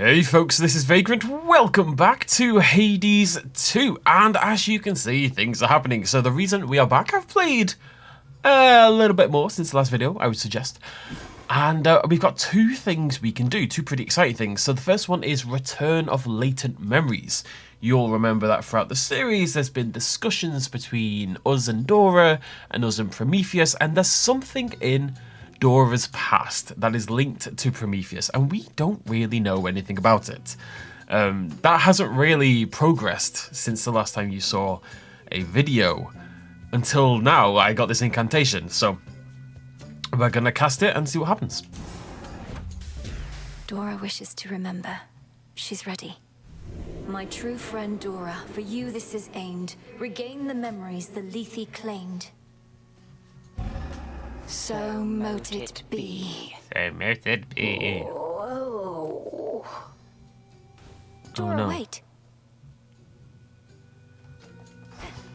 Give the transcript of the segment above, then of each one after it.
Hey folks, this is Vagrant. Welcome back to Hades 2, and as you can see, things are happening. So the reason we are back, I've played a little bit more since the last video, I would suggest. And we've got two things we can do, two pretty exciting things. So the first one is Return of Latent Memories. You'll remember that throughout the series, there's been discussions between us and Dora, and us and Prometheus, and there's something in Dora's past that is linked to Prometheus, and we don't really know anything about it. That hasn't really progressed since the last time you saw a video. Until now, I got this incantation, so we're gonna cast it and see what happens. Dora wishes to remember. She's ready. My true friend Dora, for you this is aimed. Regain the memories the Lethe claimed. So mote it be. So mote it be. Whoa. Dora, no. wait.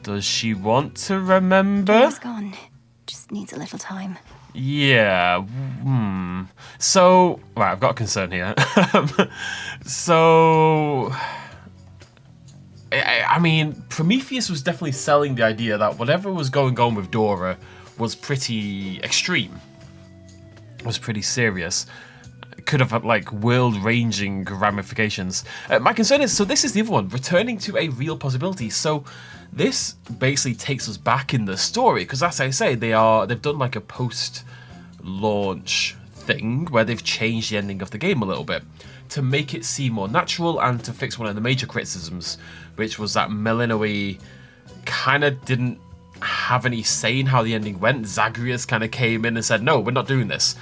Does she want to remember? Dora's gone. Just needs a little time. Yeah. So, right, I've got a concern here. I mean, Prometheus was definitely selling the idea that whatever was going on with Dora was pretty extreme, was pretty serious. It could have like world-ranging ramifications. My concern is, so this is the other one, returning to a real possibility. So this basically takes us back in the story, because as I say, they've done like a post-launch thing where they've changed the ending of the game a little bit to make it seem more natural and to fix one of the major criticisms, which was that Melinoe kind of didn't have any say in how the ending went. Zagreus kind of came in and said, no, we're not doing this.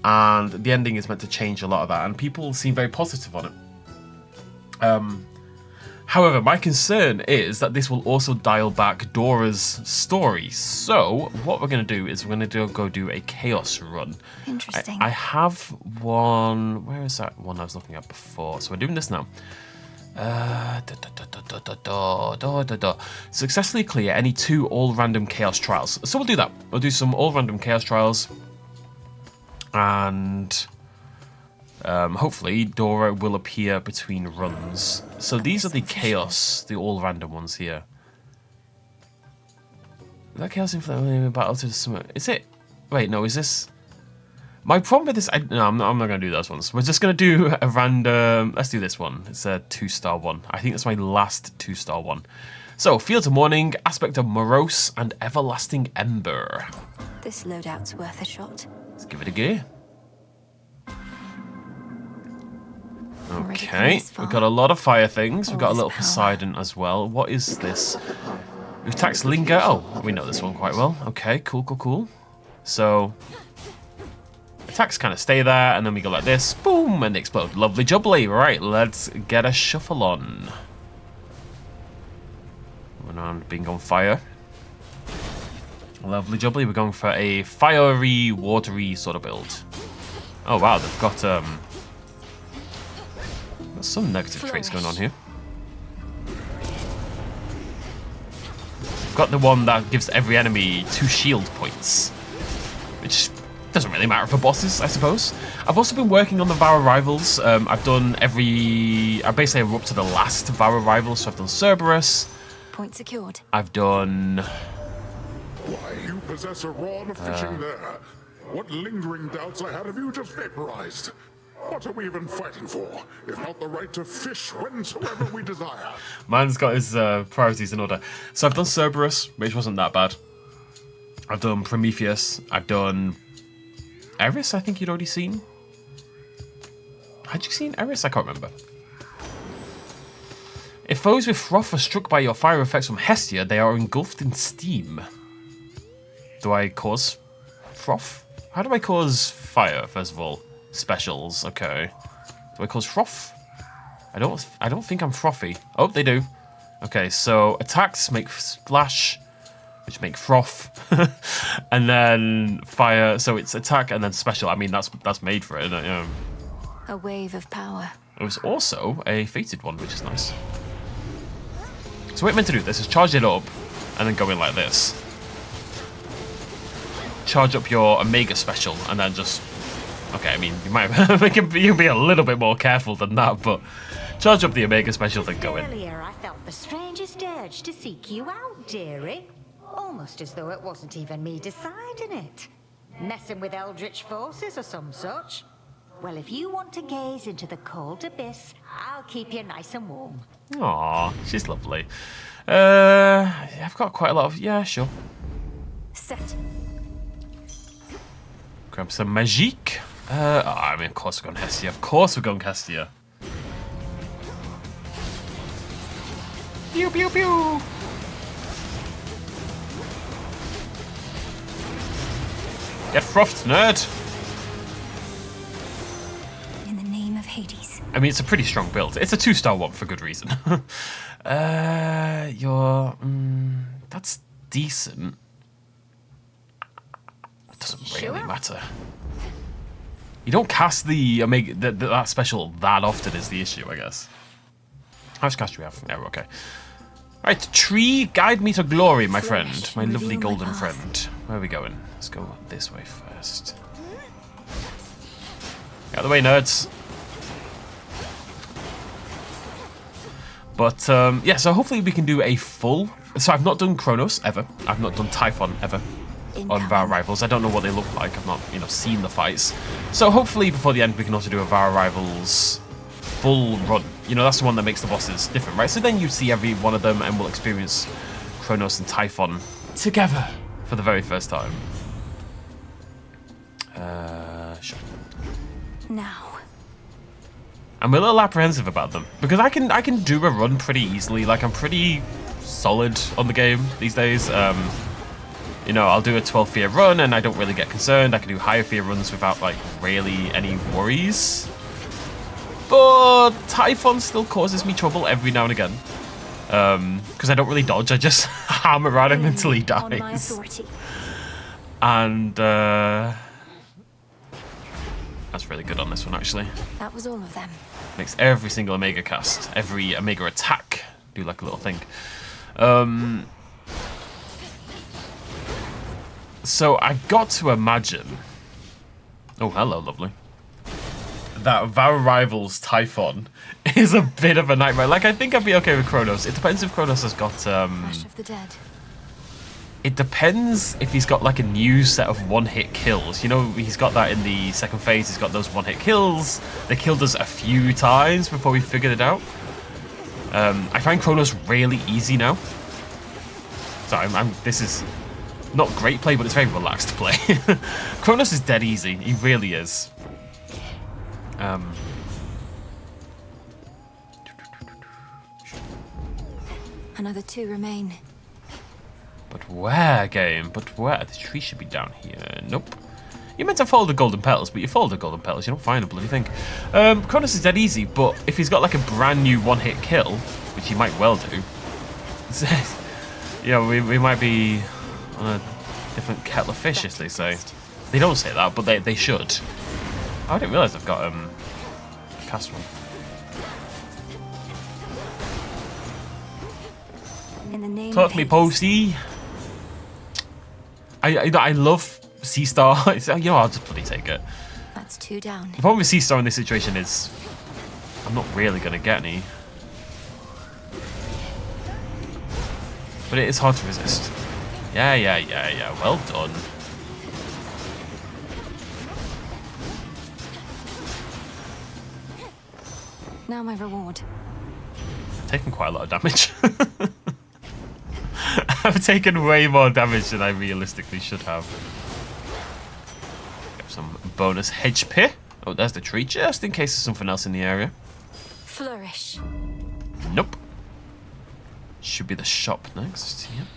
And the ending is meant to change a lot of that, and people seem very positive on it. However, my concern is that this will also dial back Dora's story. So what we're going to do is we're going to go do a chaos run. Interesting. I have one. Where is that one I was looking at before? So we're doing this now. Successfully clear any 2 all-random chaos trials. So we'll do that. We'll do some all-random chaos trials, and hopefully Dora will appear between runs. So these are the chaos, the all-random ones here. Is that chaos influence battle to the summit? Is it? Wait, no. Is this? My problem with this, no, I'm not going to do those ones. We're just going to do a random, let's do this one. It's a 2-star one. I think that's my last 2-star one. So, Fields of Morning, Aspect of Morose, and Everlasting Ember. This loadout's worth a shot. Let's give it a go. Okay, we've got a lot of fire things. We've got a little Poseidon as well. What is this? Attacks linger. Oh, we know this one quite well. Okay, cool. So attacks kind of stay there, and then we go like this, boom, and they explode. Lovely jubbly. Right, let's get a shuffle on. We're on being on fire. Lovely jubbly. We're going for a fiery, watery sort of build. Oh wow, they've got some negative traits going on here. We've got the one that gives every enemy 2 shield points, which doesn't really matter for bosses, I suppose. I've also been working on the Vow Rivals. I've done I basically am up to the last Vow Rival, so I've done Cerberus. Point secured. I've done... Why, you possess a rod of fishing there. What lingering doubts I had of you just vaporized. What are we even fighting for, if not the right to fish whensoever we desire? Man's got his priorities in order. So I've done Cerberus, which wasn't that bad. I've done Prometheus. I've done Eris, I think you'd already seen. Had you seen Eris? I can't remember. If foes with froth are struck by your fire effects from Hestia, they are engulfed in steam. Do I cause froth? How do I cause fire, first of all? Specials, okay. Do I cause froth? I don't think I'm frothy. Oh, they do. Okay, so attacks make splash, which make froth, and then fire. So it's attack and then special. I mean, that's made for it, isn't it? A wave of power. It was also a fated one, which is nice. So what it meant to do this is charge it up, and then go in like this. Charge up your Omega special, and then just Okay, I mean, you might you can be a little bit more careful than that, but charge up the Omega Special, then go in. Earlier, I felt the strangest urge to seek you out, dearie. Almost as though it wasn't even me deciding it. Messing with eldritch forces or some such. Well, if you want to gaze into the cold abyss, I'll keep you nice and warm. Aw, she's lovely. I've got quite a lot of... Yeah, sure. Set. Grab some magique. I mean, of course we're going Hestia. Of course we're going Hestia. Pew, pew, pew. Get frothed, nerd. In the name of Hades. I mean, it's a pretty strong build. It's a 2-star one for good reason. That's decent. It doesn't really matter. You don't cast the Omega that special that often is the issue, I guess. How much cash do we have? Yeah, we're okay. Right, tree, guide me to glory, my friend. My lovely golden friend. Where are we going? Let's go this way first. Get out of the way, nerds. But, yeah, so hopefully we can do a full... So I've not done Kronos, ever. I've not done Typhon, ever. On VAR Rivals. I don't know what they look like. I've not, seen the fights. So hopefully before the end we can also do a VAR Rivals full run. That's the one that makes the bosses different, right? So then you see every one of them and we'll experience Kronos and Typhon together for the very first time. Sure. Now. I'm a little apprehensive about them because I can do a run pretty easily. Like, I'm pretty solid on the game these days. I'll do a 12 fear run and I don't really get concerned. I can do higher fear runs without like really any worries. But Typhon still causes me trouble every now and again. Because I don't really dodge, I just hammer at him until he dies. On my authority. And that's really good on this one actually. That was all of them. Makes every single Omega cast, every Omega attack do like a little thing. So I've got to imagine... Oh, hello, lovely. That VAR Rivals Typhon is a bit of a nightmare. Like, I think I'd be okay with Kronos. It depends if Kronos has got... Flash of the Dead. It depends if he's got, like, a new set of one-hit kills. He's got that in the second phase. He's got those one-hit kills. They killed us a few times before we figured it out. I find Kronos really easy now. So this is... not great play, but it's very relaxed play. Kronos is dead easy. He really is. Another 2 remain. But where, game? But where? The tree should be down here. Nope. You meant to follow the golden petals, but you follow the golden petals. You don't find a bloody thing. Kronos is dead easy, but if he's got like a brand new one-hit kill, which he might well do, we might be on a different kettle of fish, as they say. They don't say that, but they should. Oh, I didn't realise I've got a cast one. In the name Touch of me, Hades. Posty. I love C-Star. I'll just bloody take it. That's 2 down. The problem with C-Star in this situation is I'm not really going to get any. But it is hard to resist. Yeah. Well done. Now my reward. I've taken quite a lot of damage. I've taken way more damage than I realistically should have. Get some bonus HP. Oh, there's the tree, just in case there's something else in the area. Flourish. Nope. Should be the shop next. Yep.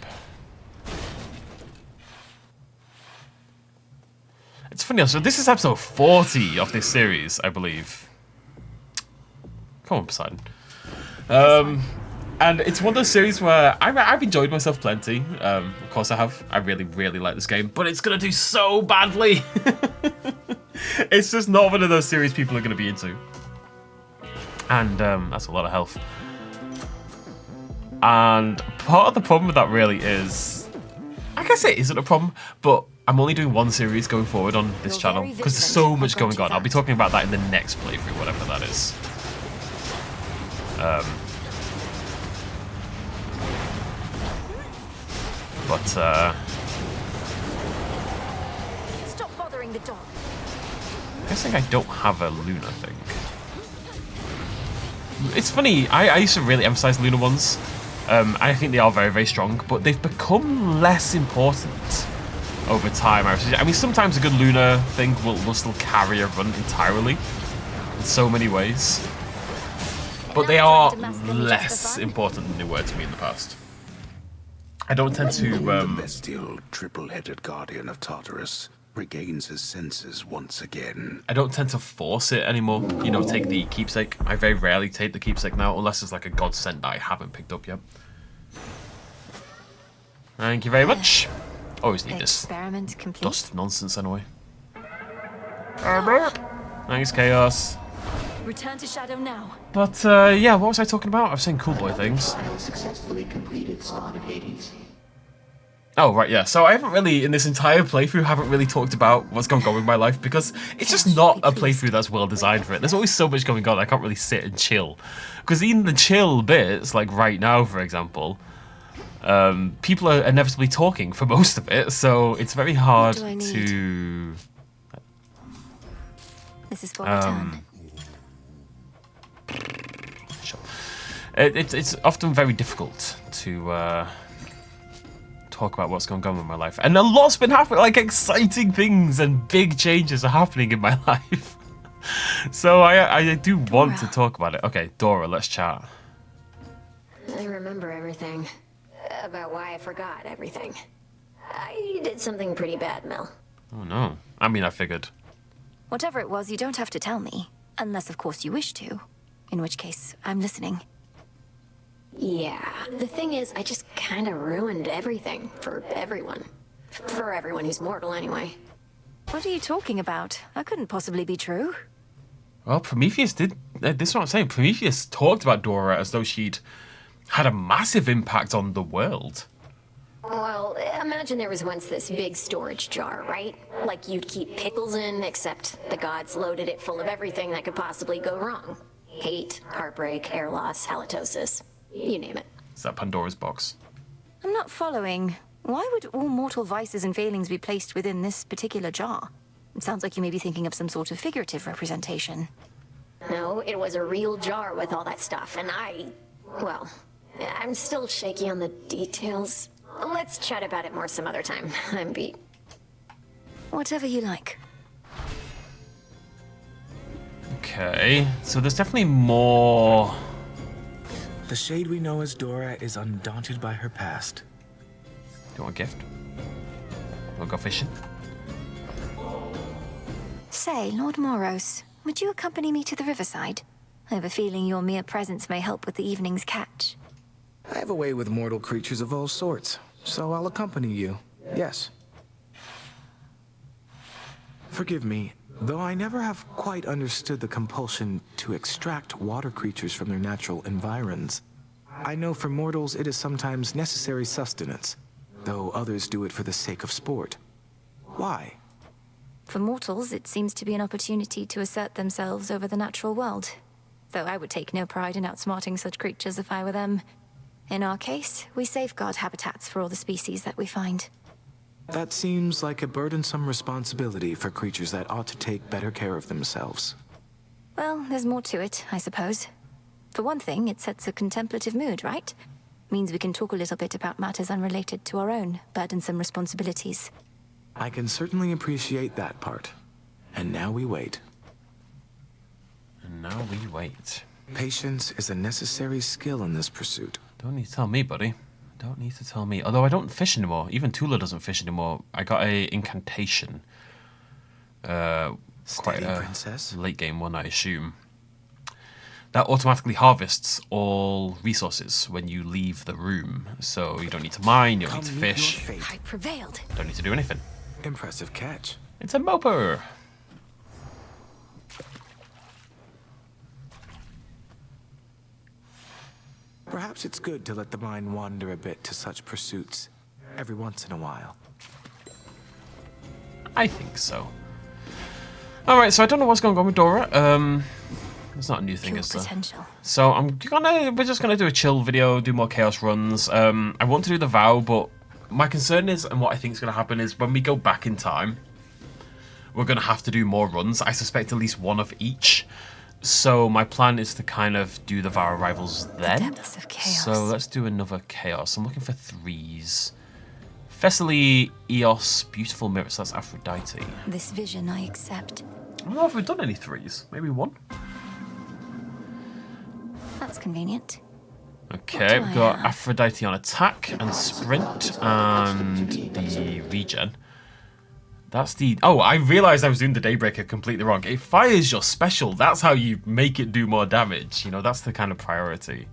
It's funny, so this is episode 40 of this series, I believe. Come on, Poseidon. And it's one of those series where I've enjoyed myself plenty. Of course I have. I really, really like this game, but it's going to do so badly. It's just not one of those series people are going to be into. And that's a lot of health. And part of the problem with that really is, I guess it isn't a problem, but I'm only doing one series going forward on this channel because there's so much going on. I'll be talking about that in the next playthrough, whatever that is. Stop bothering the dog. I'm guessing I don't have a Luna thing. It's funny, I used to really emphasize Luna ones. I think they are very, very strong, but they've become less important over time. I mean, sometimes a good Luna thing will still carry a run entirely in so many ways. But they are less important than they were to me in the past. I don't tend to... The bestial, triple-headed guardian of Tartarus regains his senses once again. I don't tend to force it anymore. You know, take the keepsake. I very rarely take the keepsake now, unless it's like a godsend that I haven't picked up yet. Thank you very much. Always need this Experiment complete. dust nonsense anyway. Thanks, Chaos. Return to Shadow now. But, yeah, what was I talking about? I was saying cool boy things. Successfully completed Spawn of Hades. Oh, right, yeah. So I haven't really, in this entire playthrough, haven't really talked about what's going on with my life because it's just not a playthrough that's well designed for it. There's always so much going on, I can't really sit and chill. Because even the chill bits, like right now, for example, people are inevitably talking for most of it, so it's very hard to... This is for return. Sure. It's often very difficult to talk about what's going on with my life. And a lot's been happening, like exciting things and big changes are happening in my life. So I do want to talk about it. Okay, Dora, let's chat. I remember everything. About why I forgot everything. I did something pretty bad, Mel. Oh no. I mean, I figured. Whatever it was, you don't have to tell me. Unless, of course, you wish to. In which case, I'm listening. Yeah, the thing is, I just kind of ruined everything for everyone. For everyone who's mortal, anyway. What are you talking about? That couldn't possibly be true. Well, Prometheus did... this is what I'm saying. Prometheus talked about Dora as though she'd had a massive impact on the world. Well, imagine there was once this big storage jar, right? Like you'd keep pickles in, except the gods loaded it full of everything that could possibly go wrong. Hate, heartbreak, air loss, halitosis. You name it. Is that Pandora's box? I'm not following. Why would all mortal vices and failings be placed within this particular jar? It sounds like you may be thinking of some sort of figurative representation. No, it was a real jar with all that stuff, and well, I'm still shaky on the details. Let's chat about it more some other time. I'm beat. Whatever you like. Okay, so there's definitely more... The shade we know as Dora is undaunted by her past. Do you want a gift? We'll go fishing. Say, Lord Moros, would you accompany me to the riverside? I have a feeling your mere presence may help with the evening's catch. I have a way with mortal creatures of all sorts, so I'll accompany you. Yes. Forgive me, though I never have quite understood the compulsion to extract water creatures from their natural environs. I know for mortals it is sometimes necessary sustenance, though others do it for the sake of sport. Why? For mortals, it seems to be an opportunity to assert themselves over the natural world. Though I would take no pride in outsmarting such creatures if I were them. In our case, we safeguard habitats for all the species that we find. That seems like a burdensome responsibility for creatures that ought to take better care of themselves. Well, there's more to it, I suppose. For one thing, it sets a contemplative mood, right? Means we can talk a little bit about matters unrelated to our own burdensome responsibilities. I can certainly appreciate that part. And now we wait. And now we wait. Patience is a necessary skill in this pursuit. Don't need to tell me, buddy. Don't need to tell me. Although I don't fish anymore. Even Tula doesn't fish anymore. I got a incantation. Quite Steady, a princess. late game one, I assume. That automatically harvests all resources when you leave the room. So you don't need to mine, you don't need to fish. I prevailed. Don't need to do anything. Impressive catch. It's a moper. Perhaps it's good to let the mind wander a bit to such pursuits every once in a while. I think so. Alright, so I don't know what's going on with Dora. It's not a new thing, Pure is there? potential. So we're just gonna do a chill video, do more chaos runs. I want to do the vow, but my concern is, and what I think is gonna happen is when we go back in time, we're gonna have to do more runs. I suspect at least one of each. So my plan is to kind of do the vow arrivals then. The depths of chaos. So let's do another chaos. I'm looking for 3s. Thessaly, Eos, Beautiful Mirror, so that's Aphrodite. This vision I accept. I don't know if we've done any 3s. Maybe 1? That's convenient. Okay, What do we've I got have? Aphrodite on attack and sprint and the regen. That's the... Oh, I realised I was doing the Daybreaker completely wrong. It fires your special. That's how you make it do more damage. You know, that's the kind of priority.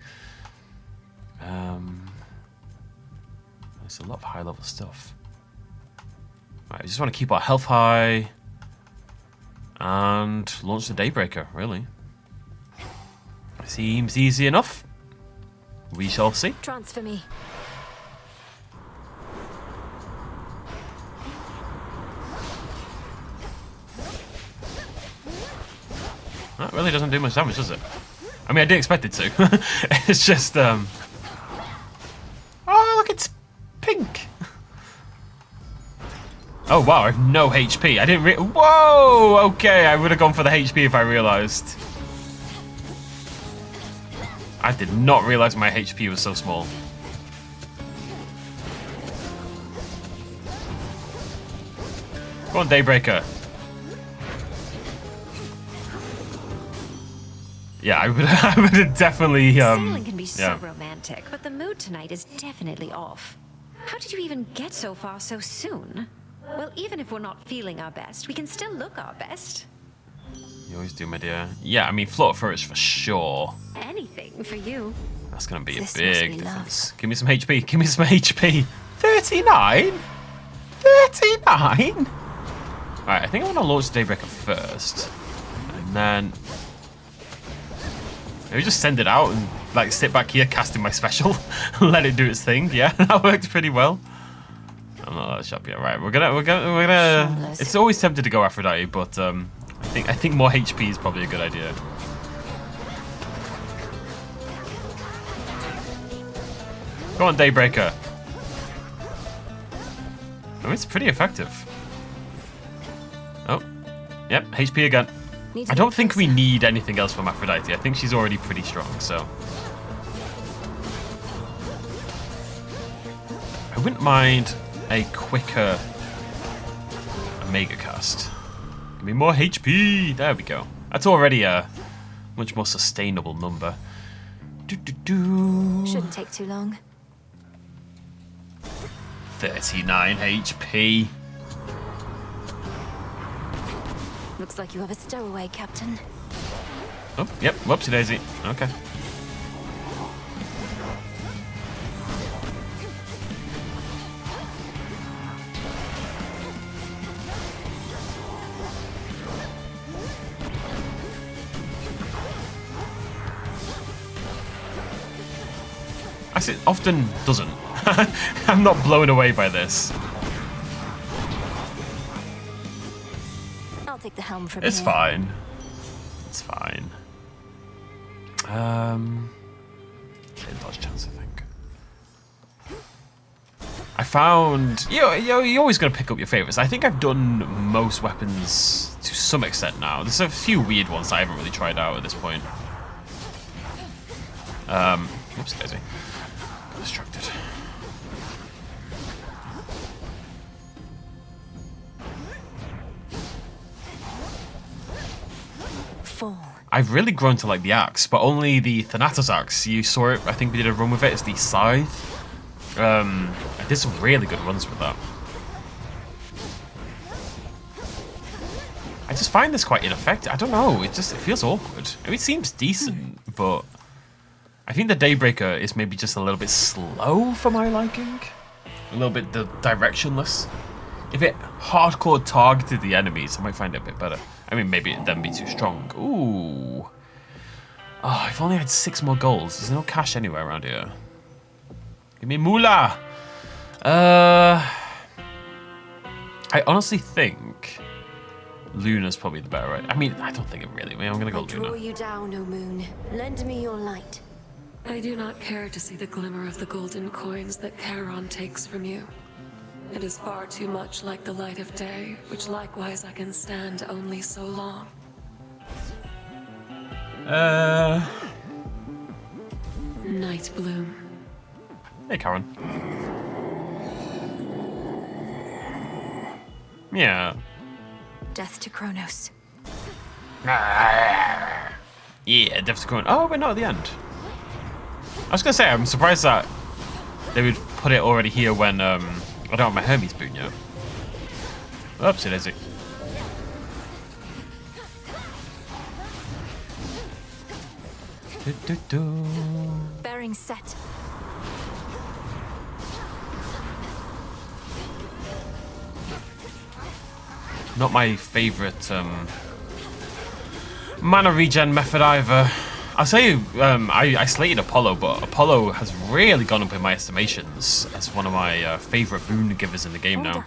There's a lot of high-level stuff. Right, I just want to keep our health high and launch the Daybreaker, really. Seems easy enough. We shall see. Transfer me. That really doesn't do much damage, does it? I mean, I didn't expect it to. It's just, Oh, look, it's pink. Oh, wow, I have no HP. I didn't Whoa! Okay, I would have gone for the HP if I realised. I did not realise my HP was so small. Go on, Daybreaker. Yeah, I would have definitely, Sailing can be so yeah. romantic, but the mood tonight is definitely off. How did you even get so far so soon? Well, even if we're not feeling our best, we can still look our best. You always do, my dear. Yeah, I mean, float first for sure. Anything for you. That's going to be This a must big be difference. Give me some HP. Give me some HP. 39? 39? Alright, I think I want to launch Daybreaker first. And then... maybe just send it out and, like, sit back here casting my special. And let it do its thing. Yeah, that worked pretty well. I'm not that sharp yet. Right, we're gonna... It's always tempted to go Aphrodite, but, I think more HP is probably a good idea. Go on, Daybreaker. Oh, it's pretty effective. Oh, yep, HP again. I don't think we need anything else from Aphrodite. I think she's already pretty strong, so... I wouldn't mind a quicker Omega cast. Give me more HP. There we go. That's already a much more sustainable number. Shouldn't take too long. 39 HP. Looks like you have a stowaway, Captain. Oh, yep. Whoopsie daisy. Okay. Actually, it often doesn't. I'm not blown away by this. I'll take the helm from It's here. fine. It's fine. Dodge chance, I think. I found... You're always going to pick up your favourites. I think I've done most weapons to some extent now. There's a few weird ones that I haven't really tried out at this point. Oops, daisy. Got distracted. Fall. I've really grown to like the axe, but only the Thanatos axe. You saw it, I think we did a run with it. It's the scythe. I did some really good runs with that. I just find this quite ineffective. I don't know, it feels awkward. I mean, it seems decent, but I think the Daybreaker is maybe just a little bit slow for my liking. A little bit directionless. If it hardcore targeted the enemies, I might find it a bit better. I mean, maybe it'd then be too strong. Ooh. Oh, if only I had 6 more golds. There's no cash anywhere around here. Give me moolah. I honestly think Luna's probably the better, right? I mean, I don't think it really. I'm gonna go I draw Luna. you down, O moon. Lend me your light. I do not care to see the glimmer of the golden coins that Charon takes from you. It is far too much like the light of day, which likewise I can stand only so long. Night Bloom. Hey, Karen. Yeah. Death to Kronos. Yeah, Death to Kronos. Oh, we're not at the end. I was gonna say, I'm surprised that they would put it already here when I don't have my Hermes boon yet. Oopsie daisy. Bearing set. Not my favourite mana regen method either. I'll tell you, I slated Apollo, but Apollo has really gone up in my estimations as one of my favourite boon givers in the game now.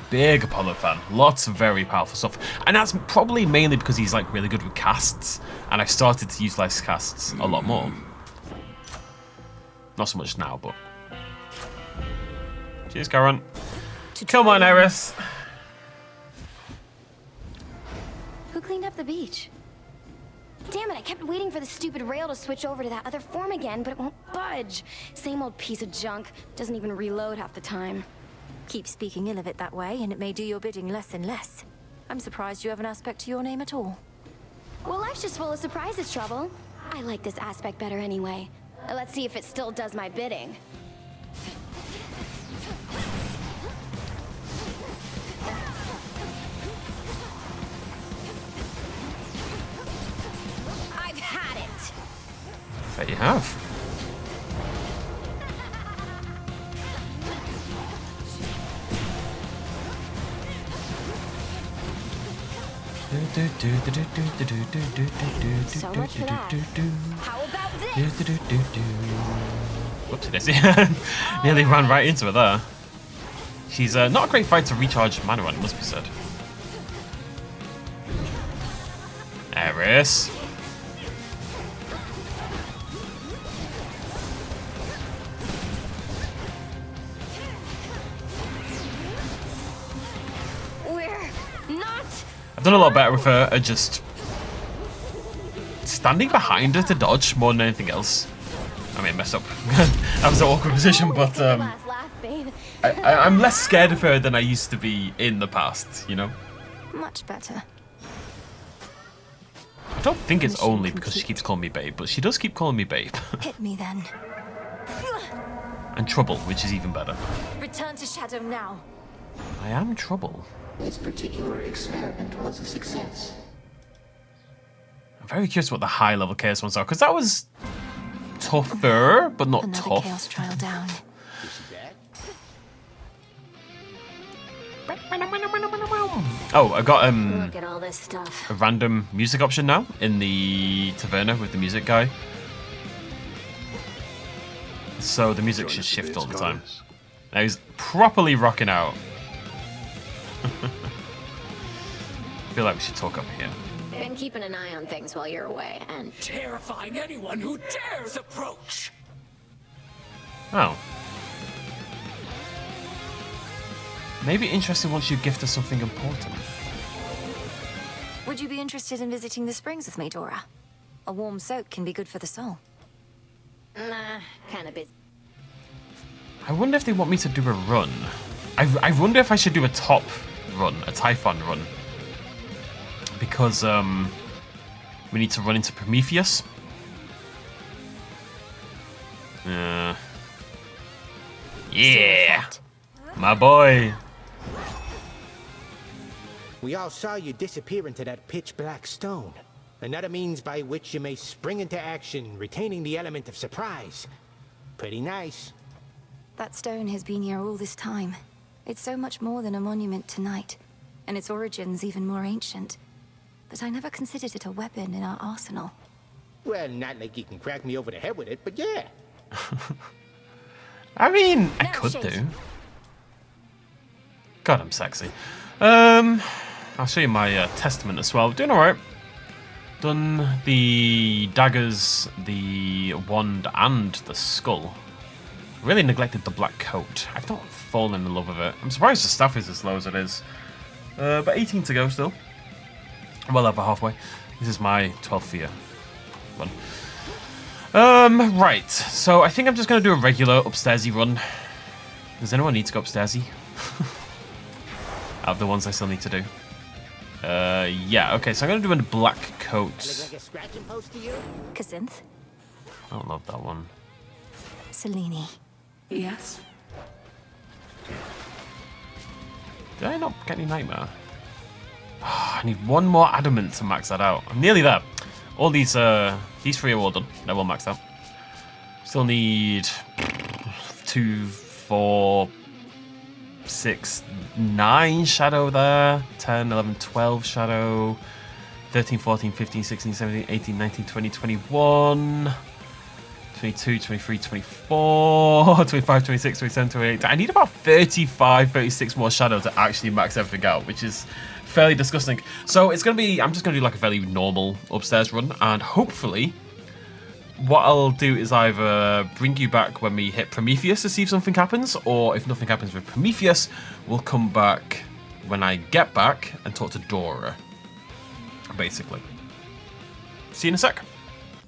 Big Apollo fan. Lots of very powerful stuff. And that's probably mainly because he's like really good with casts, and I've started to utilize casts a lot more. Not so much now, but... Cheers, Karen. Come on, Eris. Who cleaned up the beach? Damn it, I kept waiting for the stupid rail to switch over to that other form again, but it won't budge. Same old piece of junk. Doesn't even reload half the time. Keep speaking ill of it that way, and it may do your bidding less and less. I'm surprised you have an aspect to your name at all. Well, life's just full of surprises, Trouble. I like this aspect better anyway. Let's see if it still does my bidding. I've had it! Bet you have. So much for that. How about this? Whoopsie daisy. Nearly ran right into her there. She's not a great fight to recharge mana on, it must be said. Eris. We're not. I've done a lot better with her at just standing behind her to dodge more than anything else. I mean, messed up. That was an awkward position, but I'm less scared of her than I used to be in the past, you know? Much better. I don't think it's only because she keeps calling me babe, but she does keep calling me babe. Hit me then. And Trouble, which is even better. Return to Shadow now. I am Trouble. This particular experiment was a success. I'm very curious what the high level chaos ones are, because that was tougher, but not Another tough. chaos trial down. Oh, I got Look at all this stuff. a random music option now in the taverna with the music guy. So the music should shift all the time. Now he's properly rocking out. I feel like we should talk up here. Been keeping an eye on things while you're away, and terrifying anyone who dares approach. Oh. Maybe interested once you gift us something important. Would you be interested in visiting the springs with me, Dora? A warm soak can be good for the soul. nah, kind of busy. I wonder if they want me to do a run. I wonder if I should do a top run, a Typhon run. Because we need to run into Prometheus. Yeah, my boy. We all saw you disappear into that pitch black stone. Another means by which you may spring into action, retaining the element of surprise. Pretty nice. That stone has been here all this time. It's so much more than a monument to night, and its origins even more ancient. But I never considered it a weapon in our arsenal. Well, not like you can crack me over the head with it, but yeah. I mean, I could do. God, I'm sexy. I'll show you my testament as well. Doing alright. Done the daggers, the wand, and the skull. Really neglected the black coat. I've not fallen in love with it. I'm surprised the staff is as low as it is. But 18 to go still. Well over halfway. This is my 12th year run. Right. So I think I'm just going to do a regular upstairsy run. Does anyone need to go upstairsy? Out of the ones I still need to do. Yeah, okay, so I'm going to do a black coat. Kazinth? I don't love that one. Selene. Yes? Did I not get any nightmare? I need one more adamant to max that out. I'm nearly there. All these three are all done. They're all maxed out. Still need 2, 4, 6, 9 shadow there. 10, 11, 12 shadow. 13, 14, 15, 16, 17, 18, 19, 20, 21. 22, 23, 24, 25, 26, 27, 28. I need about 35, 36 more shadow to actually max everything out, which is fairly disgusting. So it's going to be, I'm just going to do like a very normal upstairs run, and hopefully what I'll do is either bring you back when we hit Prometheus to see if something happens, or if nothing happens with Prometheus, we'll come back when I get back and talk to Dora, basically. See you in a sec.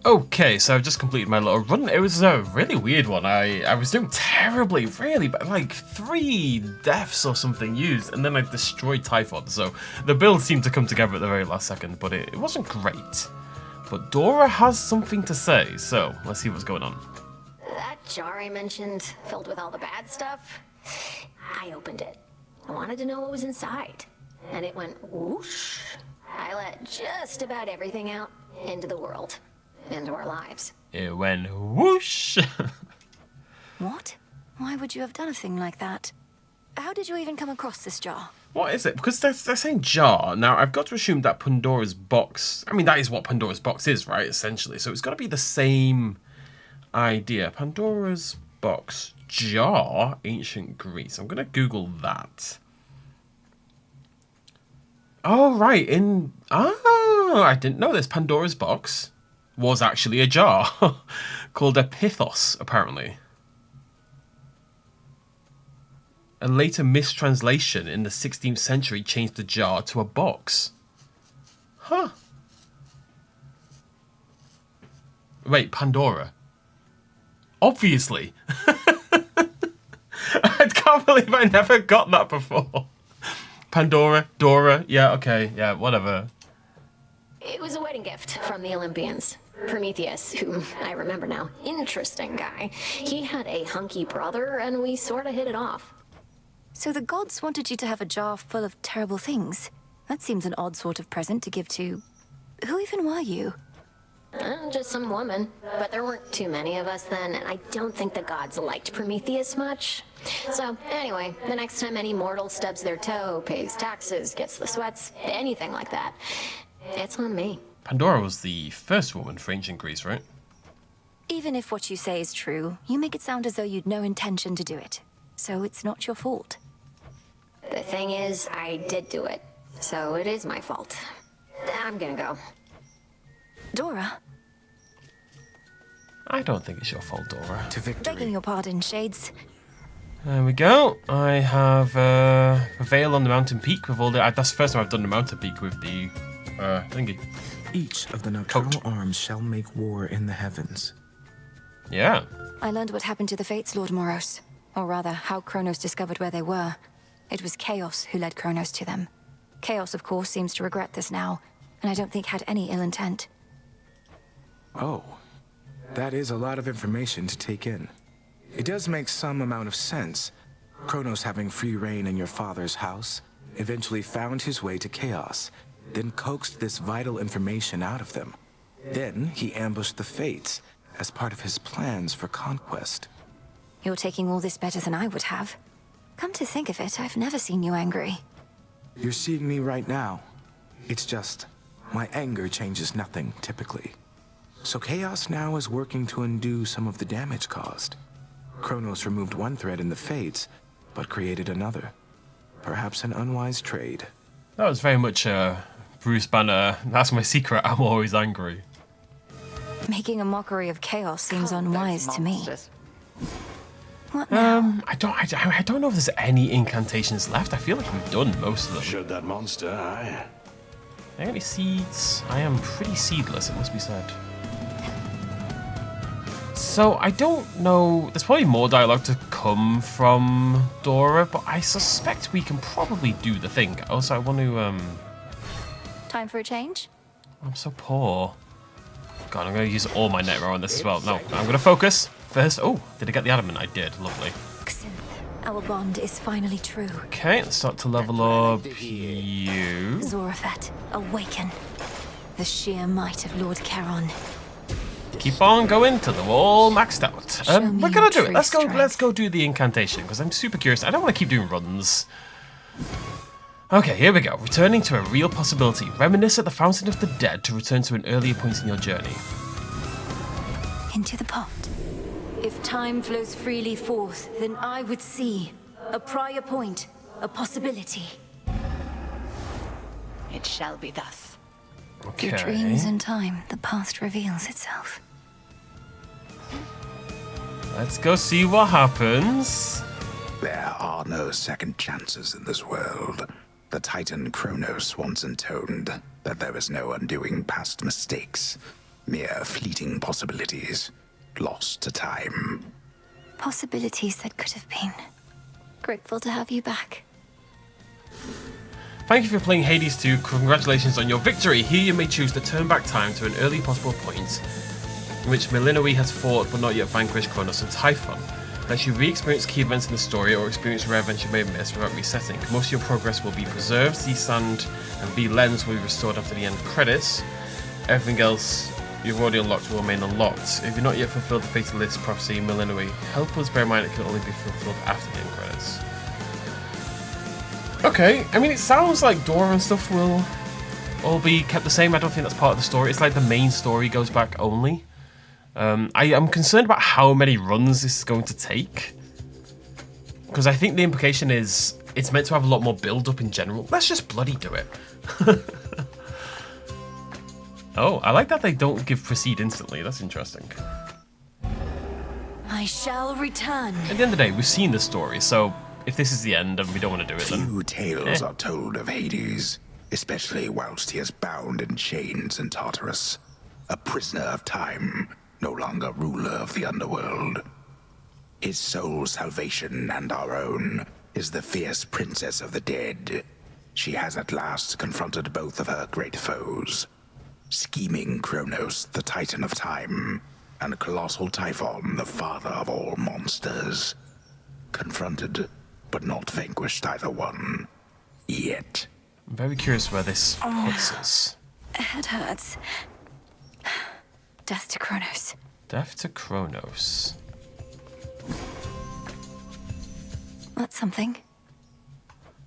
Okay, so I've just completed my little run. It was a really weird one. I was doing terribly, really, but like 3 deaths or something used, and then I destroyed Typhon. So the build seemed to come together at the very last second, but it wasn't great. But Dora has something to say, so let's see what's going on. That jar I mentioned, filled with all the bad stuff, I opened it. I wanted to know what was inside, and it went whoosh. I let just about everything out into the world. Into our lives. It went whoosh. What? Why would you have done a thing like that? How did you even come across this jar? What is it? Because they're saying jar. Now, I've got to assume that Pandora's box... I mean, that is what Pandora's box is, right? Essentially. So it's got to be the same idea. Pandora's box. Jar. Ancient Greece. I'm going to Google that. Oh, right. Oh, I didn't know this. Pandora's box was actually a jar called a pithos, apparently. A later mistranslation in the 16th century changed the jar to a box. Huh. Wait, Pandora. Obviously. I can't believe I never got that before. Pandora, Dora, yeah, okay, yeah, whatever. It was a wedding gift from the Olympians. Prometheus, whom I remember now, interesting guy. He had a hunky brother, and we sort of hit it off. So the gods wanted you to have a jar full of terrible things. That seems an odd sort of present to give to... Who even were you? Just some woman. But there weren't too many of us then, and I don't think the gods liked Prometheus much. So, anyway, the next time any mortal stubs their toe, pays taxes, gets the sweats, anything like that, it's on me. Pandora was the first woman for ancient Greece, right? Even if what you say is true, you make it sound as though you'd no intention to do it. So it's not your fault. The thing is, I did do it. So it is my fault. I'm gonna go. Dora? I don't think it's your fault, Dora. To victory. Begging your pardon, Shades. There we go. I have a veil on the mountain peak with all the... That's the first time I've done the mountain peak with the thingy. Each of the nocturnal arms shall make war in the heavens. Yeah. I learned what happened to the Fates, Lord Moros. Or rather, how Kronos discovered where they were. It was Chaos who led Kronos to them. Chaos, of course, seems to regret this now, and I don't think had any ill intent. Oh, that is a lot of information to take in. It does make some amount of sense. Kronos having free reign in your father's house, eventually found his way to Chaos, then coaxed this vital information out of them. Then he ambushed the Fates as part of his plans for conquest. You're taking all this better than I would have. Come to think of it, I've never seen you angry. You're seeing me right now. It's just, my anger changes nothing, typically. So Chaos now is working to undo some of the damage caused. Kronos removed one thread in the Fates, but created another. Perhaps an unwise trade. That was very much Bruce Banner. That's my secret. I'm always angry. Making a mockery of chaos seems unwise to me. What now? I don't know if there's any incantations left. I feel like we've done most of them. Showed that monster, aye. Any seeds? I am pretty seedless, it must be said. So I don't know. There's probably more dialogue to come from Dora, but I suspect we can probably do the thing. Also, I want to Time for a change? I'm so poor. God, I'm going to use all my net row on this as well. No, I'm going to focus first. Oh, did I get the adamant? I did. Lovely. Our bond is finally true. Okay, let's start to level up you. Zorafet, awaken. The sheer might of Lord Charon. Keep on going till they're all maxed out. We're gonna do it. Let's go. strength. Let's go do the incantation because I'm super curious. I don't want to keep doing runs. Okay, here we go. Returning to a real possibility. Reminisce at the Fountain of the Dead to return to an earlier point in your journey. Into the pot. If time flows freely forth, then I would see a prior point, a possibility. It shall be thus. Okay. Through dreams and time, the past reveals itself. Let's go see what happens. There are no second chances in this world. The Titan Kronos once intoned that there is no undoing past mistakes, mere fleeting possibilities, lost to time. Possibilities that could have been. Grateful to have you back. Thank you for playing Hades 2. Congratulations on your victory. Here you may choose to turn back time to an early possible point in which Melinoe has fought but not yet vanquished Kronos and Typhon. Lets you re-experience key events in the story or experience rare events you may have missed without resetting. Most of your progress will be preserved. Z Sand and V Lens will be restored after the end credits. Everything else you've already unlocked will remain unlocked. If you've not yet fulfilled the Fatalist Prophecy, Melinoe, help us bear in mind it can only be fulfilled after the end credits. Okay, I mean, it sounds like Dora and stuff will all be kept the same. I don't think that's part of the story. It's like the main story goes back only. I am concerned about how many runs this is going to take. Because I think the implication is it's meant to have a lot more build-up in general. Let's just bloody do it. Oh, I like that they don't give proceed instantly. That's interesting. I shall return. At the end of the day, we've seen the story, so if this is the end and we don't want to do it, then... Few tales are told of Hades, especially whilst he is bound in chains in Tartarus. A prisoner of time, no longer ruler of the Underworld. His sole salvation and our own is the fierce princess of the dead. She has at last confronted both of her great foes. Scheming Kronos, the Titan of Time, and colossal Typhon, the father of all monsters. Confronted, but not vanquished either one. Yet. I'm very curious where this puts us. Head hurts. Death to Kronos. Death to Kronos. That's something.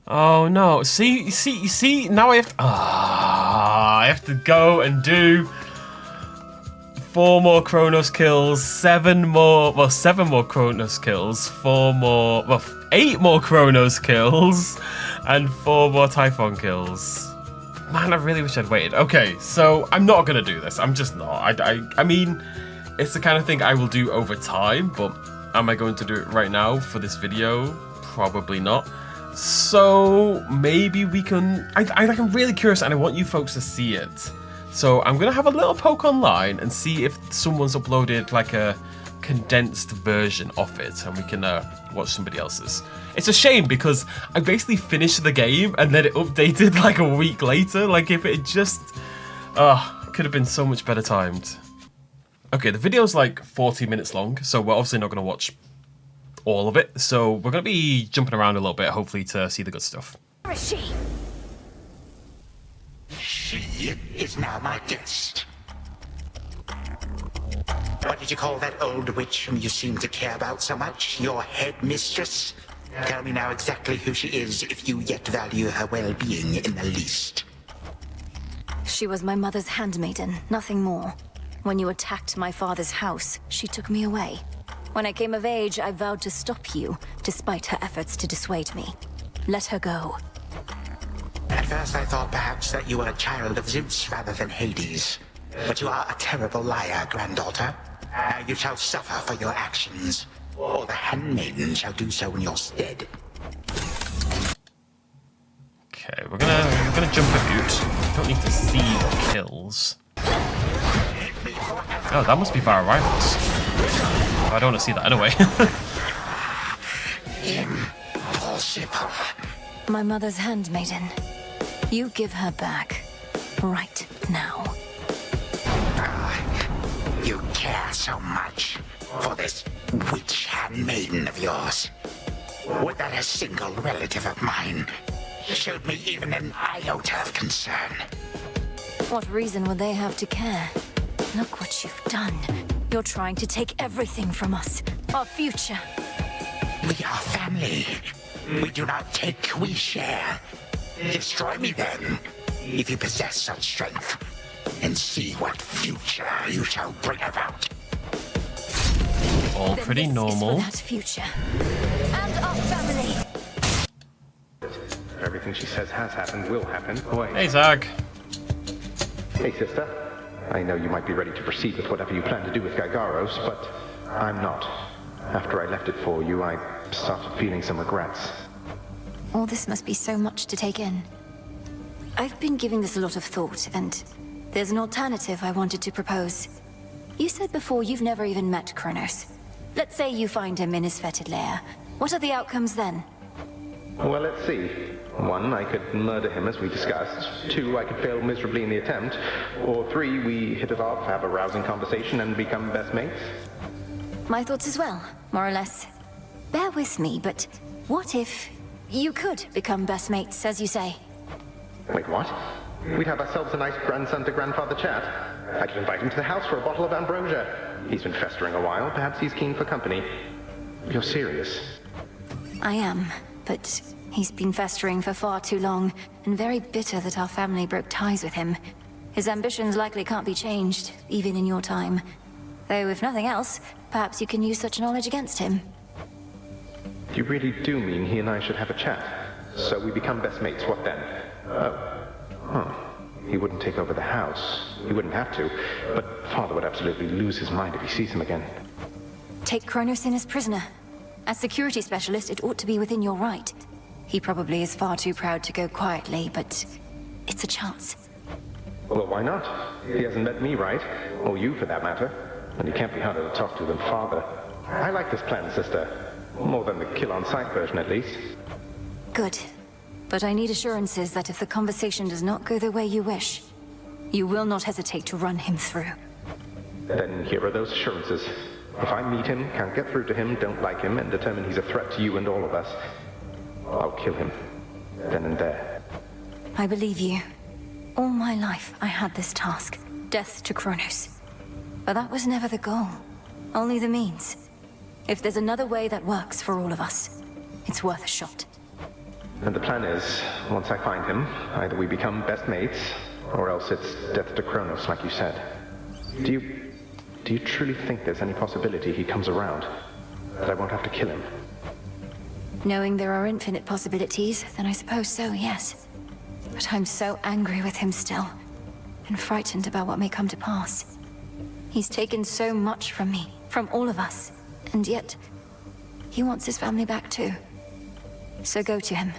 Oh no! See. Now I have to. I have to go and do 4 more Kronos kills, 7 more Kronos kills, 8 more Kronos kills, and 4 more Typhon kills. Man, I really wish I'd waited. Okay, so I'm not gonna do this. I'm just not. I mean, it's the kind of thing I will do over time, but am I going to do it right now for this video? Probably not. So maybe we can. I'm really curious, and I want you folks to see it. So I'm gonna have a little poke online and see if someone's uploaded like a condensed version of it, and we can watch somebody else's. It's a shame because I basically finished the game and then it updated like a week later. Like if it just, could have been so much better timed. Okay, the video's like 40 minutes long, so we're obviously not gonna watch all of it. So we're gonna be jumping around a little bit, hopefully to see the good stuff. Where is she? She is now my guest. What did you call that old witch whom you seem to care about so much? Your headmistress? Tell me now exactly who she is, if you yet value her well-being in the least. She was my mother's handmaiden, nothing more. When you attacked my father's house, she took me away. When I came of age, I vowed to stop you, despite her efforts to dissuade me. Let her go. At first I thought perhaps that you were a child of Zeus rather than Hades. But you are a terrible liar, granddaughter. Now you shall suffer for your actions, or the handmaiden shall do so in your stead. Okay, we're gonna jump a hoot. Don't need to see the kills. Oh, that must be our rivals. I don't want to see that anyway. Impossible. My mother's handmaiden. You give her back. Right now. You care so much for this witch handmaiden of yours. Would that a single relative of mine showed me even an iota of concern? What reason would they have to care? Look what you've done. You're trying to take everything from us. Our future. We are family. We do not take, we share. Destroy me then, if you possess such strength, and see what future you shall bring about. All pretty normal. That future. And our family. Everything she says has happened will happen. Boy. Hey, Zag. Hey, sister. I know you might be ready to proceed with whatever you plan to do with Gygaros, but I'm not. After I left it for you, I started feeling some regrets. All this must be so much to take in. I've been giving this a lot of thought, and there's an alternative I wanted to propose. You said before you've never even met Kronos. Let's say you find him in his fetid lair. What are the outcomes then? Well, let's see. 1, I could murder him as we discussed. 2, I could fail miserably in the attempt. Or 3, we hit it off, have a rousing conversation, and become best mates. My thoughts as well, more or less. Bear with me, but what if you could become best mates, as you say? Wait, what? We'd have ourselves a nice grandson to grandfather chat. I could invite him to the house for a bottle of ambrosia. He's been festering a while. Perhaps he's keen for company. You're serious? I am, but he's been festering for far too long, and very bitter that our family broke ties with him. His ambitions likely can't be changed, even in your time. Though, if nothing else, perhaps you can use such knowledge against him. You really do mean he and I should have a chat? So we become best mates, what then? Oh. Huh. He wouldn't take over the house. He wouldn't have to. But Father would absolutely lose his mind if he sees him again. Take Kronos in as prisoner. As security specialist, it ought to be within your right. He probably is far too proud to go quietly, but it's a chance. Well, why not? He hasn't met me, right? Or you, for that matter. And he can't be harder to talk to than Father. I like this plan, sister. More than the kill-on-sight version, at least. Good. But I need assurances that if the conversation does not go the way you wish, you will not hesitate to run him through. Then here are those assurances. If I meet him, can't get through to him, don't like him, and determine he's a threat to you and all of us, I'll kill him. Then and there. I believe you. All my life, I had this task. Death to Kronos. But that was never the goal. Only the means. If there's another way that works for all of us, it's worth a shot. And the plan is, once I find him, either we become best mates, or else it's death to Kronos, like you said. Do you truly think there's any possibility he comes around? That I won't have to kill him? Knowing there are infinite possibilities, then I suppose so, yes. But I'm so angry with him still, and frightened about what may come to pass. He's taken so much from me, from all of us, and yet, he wants his family back too. So go to him.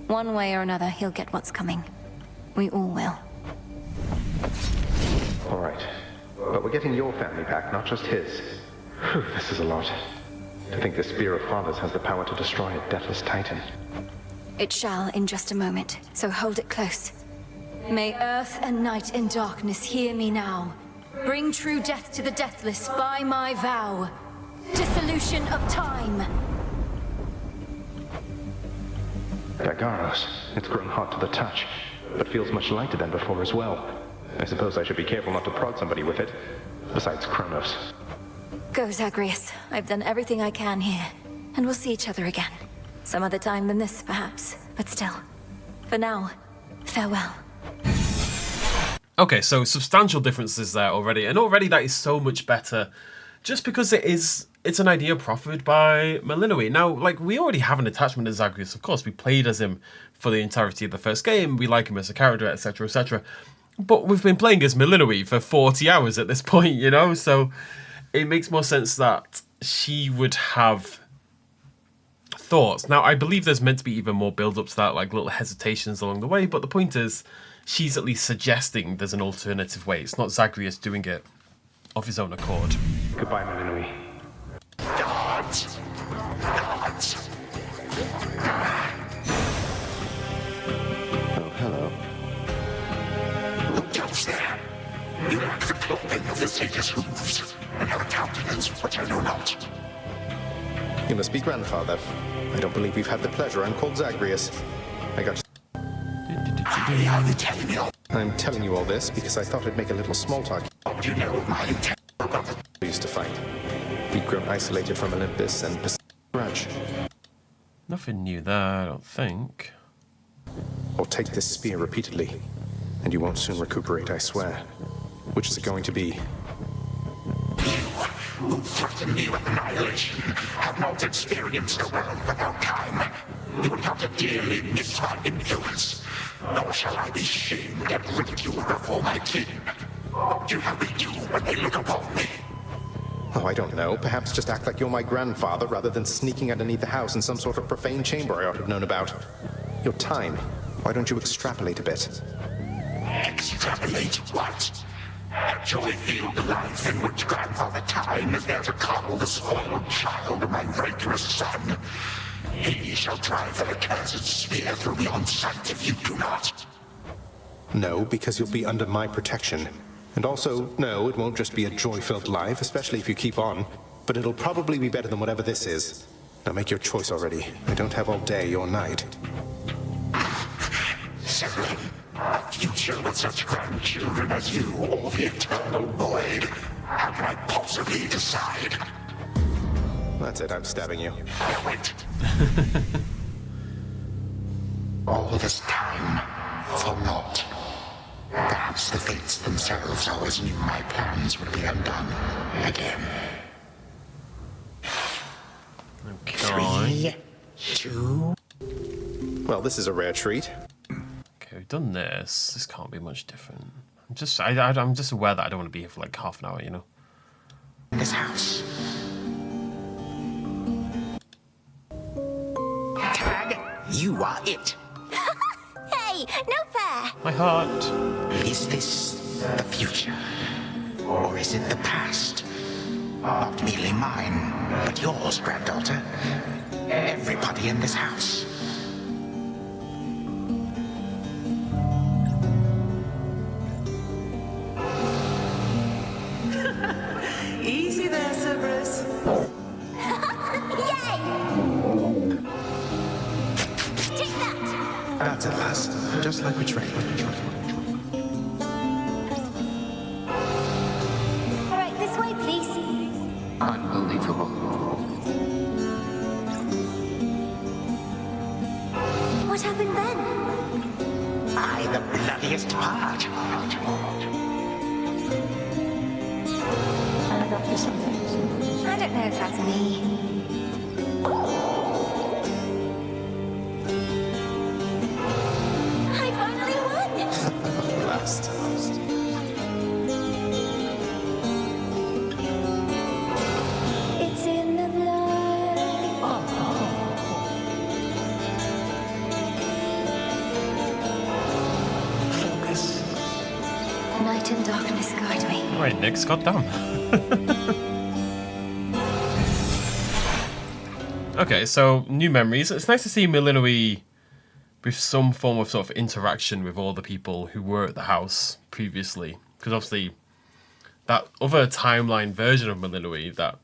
One way or another, he'll get what's coming. We all will. All right. But we're getting your family back, not just his. Whew, this is a lot. To think the Spear of Fathers has the power to destroy a deathless titan. It shall in just a moment, so hold it close. May earth and night and darkness hear me now. Bring true death to the deathless by my vow. Dissolution of time. Gygaros, it's grown hot to the touch, but feels much lighter than before as well. I suppose I should be careful not to prod somebody with it. Besides Kronos. Go, Zagreus. I've done everything I can here, and we'll see each other again. Some other time than this, perhaps, but still. For now, farewell. Okay, so substantial differences there already, and already that is so much better. Just because it is it's an idea proffered by Malinois. Now, like, we already have an attachment to Zagreus, of course. We played as him for the entirety of the first game. We like him as a character, etc., etc. But we've been playing as Malinois for 40 hours at this point, you know? So it makes more sense that she would have thoughts. Now, I believe there's meant to be even more build-up to that, like little hesitations along the way. But the point is, she's at least suggesting there's an alternative way. It's not Zagreus doing it of his own accord. Goodbye, Malinois. Guards! Guards! Oh, hello. Who goes there? You lack the clothing of the satyrs' hooves, and have a countenance which I know not. You must be grandfather. I don't believe we've had the pleasure. I'm called Zagreus. I got... Are you telling me all? I'm telling you all this because I thought I'd make a little small talk. You know my intent. We used to fight. We'd grown isolated from Olympus and grudge. Nothing new there, I don't think. Or take this spear repeatedly, and you won't soon recuperate, I swear. Which is it going to be? Who threaten me with annihilation have not experienced a world without time. You would have to dearly miss my influence. Nor shall I be shamed and ridiculed before my kin. What would you have me do when they look upon me? Oh, I don't know. Perhaps just act like you're my grandfather rather than sneaking underneath the house in some sort of profane chamber I ought to have known about. Your time. Why don't you extrapolate a bit? Extrapolate what? Actually feel the life in which Grandfather Time is there to coddle the spoiled child of my rigorous son. He shall drive the accursed spear through me on sight if you do not. No, because you'll be under my protection. And also, no, it won't just be a joy-filled life, especially if you keep on. But it'll probably be better than whatever this is. Now make your choice already. I don't have all day or night. Severin, a future with such grandchildren as you, or the eternal void. How can I possibly decide? That's it, I'm stabbing you. Wait. All this time, for naught. Perhaps the fates themselves always knew my plans would be undone again. Okay. 3, 2... Well, this is a rare treat. Okay, we've done this. This can't be much different. I'm just aware that I don't want to be here for like half an hour, you know? This house. Tag, you are it. Hey, no fair! My heart. Is this the future? Or is it the past? Not merely mine, but yours, granddaughter. Everybody in this house. Easy there, Cerberus. Yay! Take that! That's at last. Just like we trained. All right, this way, please. Unbelievable. What happened then? I, the bloodiest part. I'm up for something. I don't know if that's me. I finally won! Last. It's in the blood. Focus. Night and darkness guide me. All right, Nick, goddamn. Okay, so new memories. It's nice to see Malinois with some form of sort of interaction with all the people who were at the house previously. Because obviously, that other timeline version of Malinois that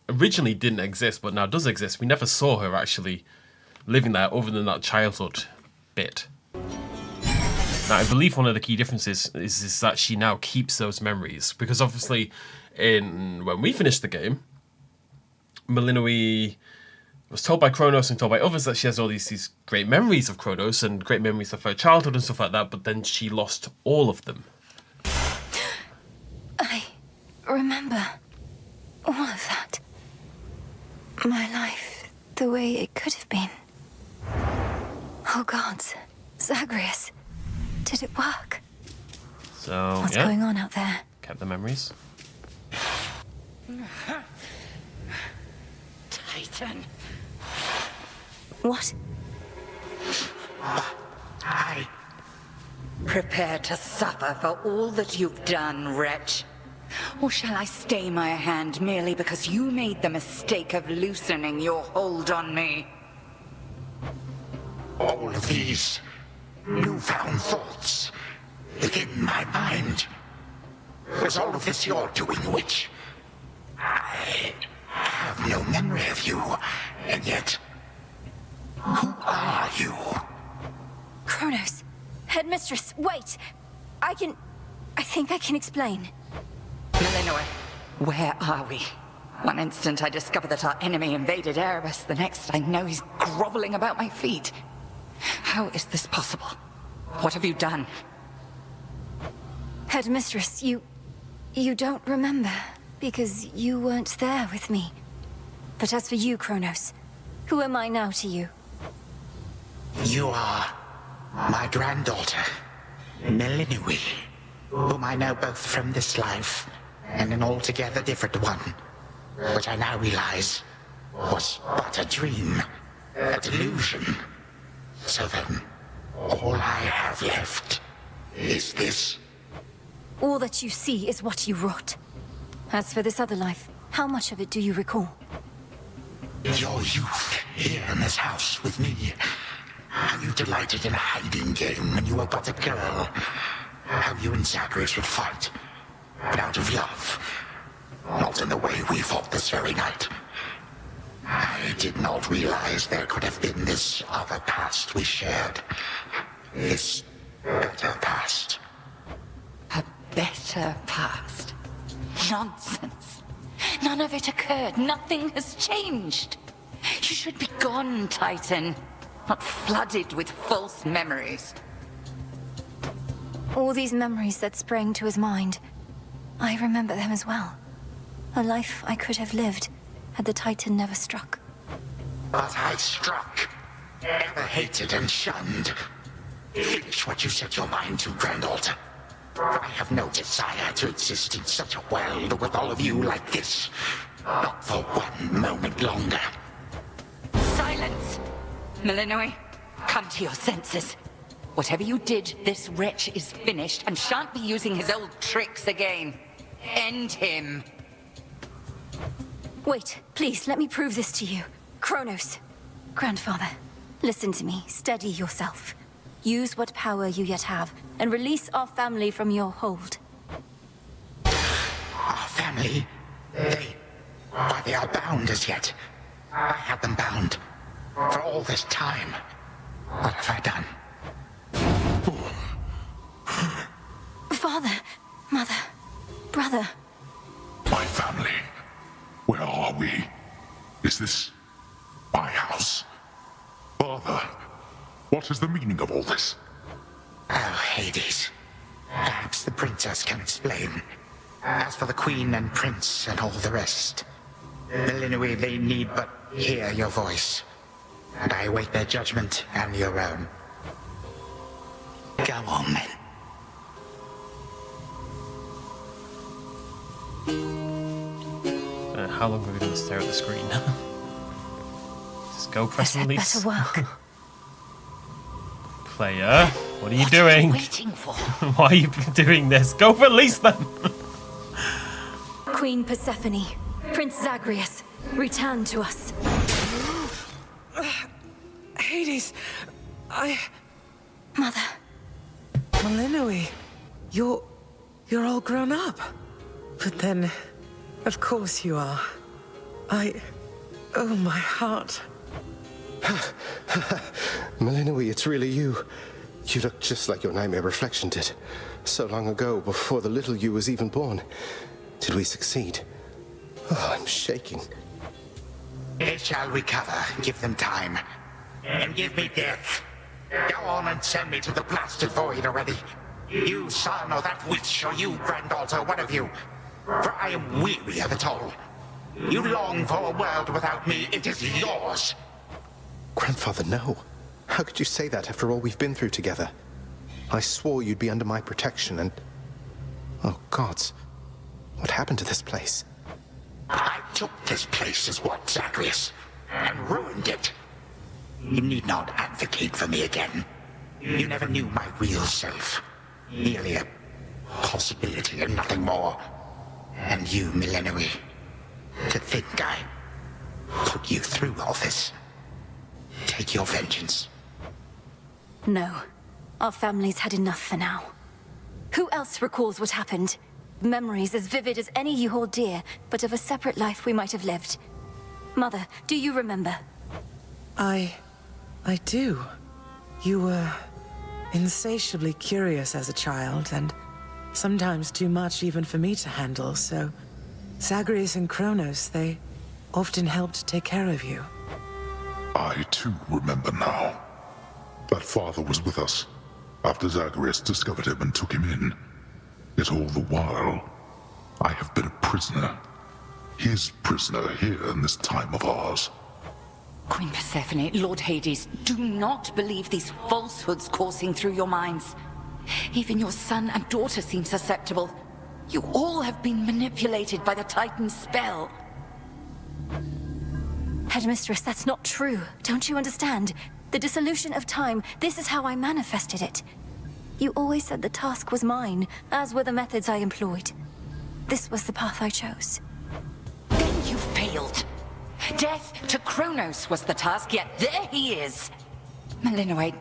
originally didn't exist but now does exist, we never saw her actually living there other than that childhood bit. Now, I believe one of the key differences is that she now keeps those memories. Because obviously, when we finished the game, Malinois was told by Kronos and told by others that she has all these great memories of Kronos and great memories of her childhood and stuff like that, but then she lost all of them. I remember all of that. My life the way it could have been. Oh gods, Zagreus, did it work? So, What's yeah. going on out there? Kept the memories. Titan. What? Prepare to suffer for all that you've done, wretch. Or shall I stay my hand merely because you made the mistake of loosening your hold on me? All of these newfound thoughts within my mind. Was all of this your doing, witch? I have no memory of you, and yet, who are you? Kronos, headmistress, wait! I think I can explain. Melinoi, where are we? One instant I discover that our enemy invaded Erebus, the next I know he's groveling about my feet. How is this possible? What have you done? Headmistress, you don't remember, because you weren't there with me. But as for you, Kronos, who am I now to you? You are my granddaughter, Melinoi, whom I know both from this life and an altogether different one, which I now realize was but a dream, a delusion. So then, all I have left is this. All that you see is what you wrought. As for this other life, how much of it do you recall? Your youth here in this house with me. How you delighted in a hiding game when you were but a girl. How you and Zagreus would fight, but out of love. Not in the way we fought this very night. I did not realize there could have been this other past we shared. This better past. A better past? Nonsense. None of it occurred. Nothing has changed. You should be gone, Titan. Not flooded with false memories. All these memories that sprang to his mind, I remember them as well. A life I could have lived had the Titan never struck. But I struck. Ever hated and shunned. Finish what you set your mind to, granddaughter. I have no desire to exist in such a world with all of you like this. Not for one moment longer. Silence! Melinoi, come to your senses. Whatever you did, this wretch is finished and shan't be using his old tricks again. End him. Wait, please, let me prove this to you. Kronos. Grandfather, listen to me. Steady yourself. Use what power you yet have, and release our family from your hold. Our family? They are bound as yet. I had them bound. For all this time. What have I done? Father, mother, brother. My family. Where are we? Is this my house? Father, what is the meaning of all this? Oh, Hades. Perhaps the princess can explain. As for the queen and prince and all the rest, Melinoi, they need but hear your voice. And I await their judgment and your own. Go on, then. How long are we going to stare at the screen? Just go press release. Better work. Player, what are you doing? Waiting for? Why are you doing this? Go release them! Queen Persephone, Prince Zagreus, return to us. Hades, Mother. Melinoi, you're all grown up. But then, of course you are. Oh, my heart. Melinoi, it's really you. You look just like your nightmare reflection did. So long ago, before the little you was even born. Did we succeed? Oh, I'm shaking. They shall recover. Give them time. And give me death. Go on and send me to the blasted void already. You son or that witch, or you granddaughter, one of you. For I am weary of it all. You long for a world without me. It is yours. Grandfather, no. How could you say that after all we've been through together? I swore you'd be under my protection and... Oh, gods. What happened to this place? I took this place as what, Zagreus? And ruined it. You need not advocate for me again. You never knew my real self. Merely a possibility and nothing more. And you, Millenary. To think I put you through all this. Take your vengeance. No. Our family's had enough for now. Who else recalls what happened? Memories as vivid as any you hold dear, but of a separate life we might have lived. Mother, do you remember? I do. You were insatiably curious as a child, and sometimes too much even for me to handle, so Zagreus and Kronos, they often helped take care of you. I too remember now. That father was with us after Zagreus discovered him and took him in. Yet all the while, I have been a prisoner. His prisoner here in this time of ours. Queen Persephone, Lord Hades, do not believe these falsehoods coursing through your minds. Even your son and daughter seem susceptible. You all have been manipulated by the Titan's spell. Headmistress, that's not true. Don't you understand? The dissolution of time, this is how I manifested it. You always said the task was mine, as were the methods I employed. This was the path I chose. Then you failed. Death to Kronos was the task, yet there he is. Malinoid,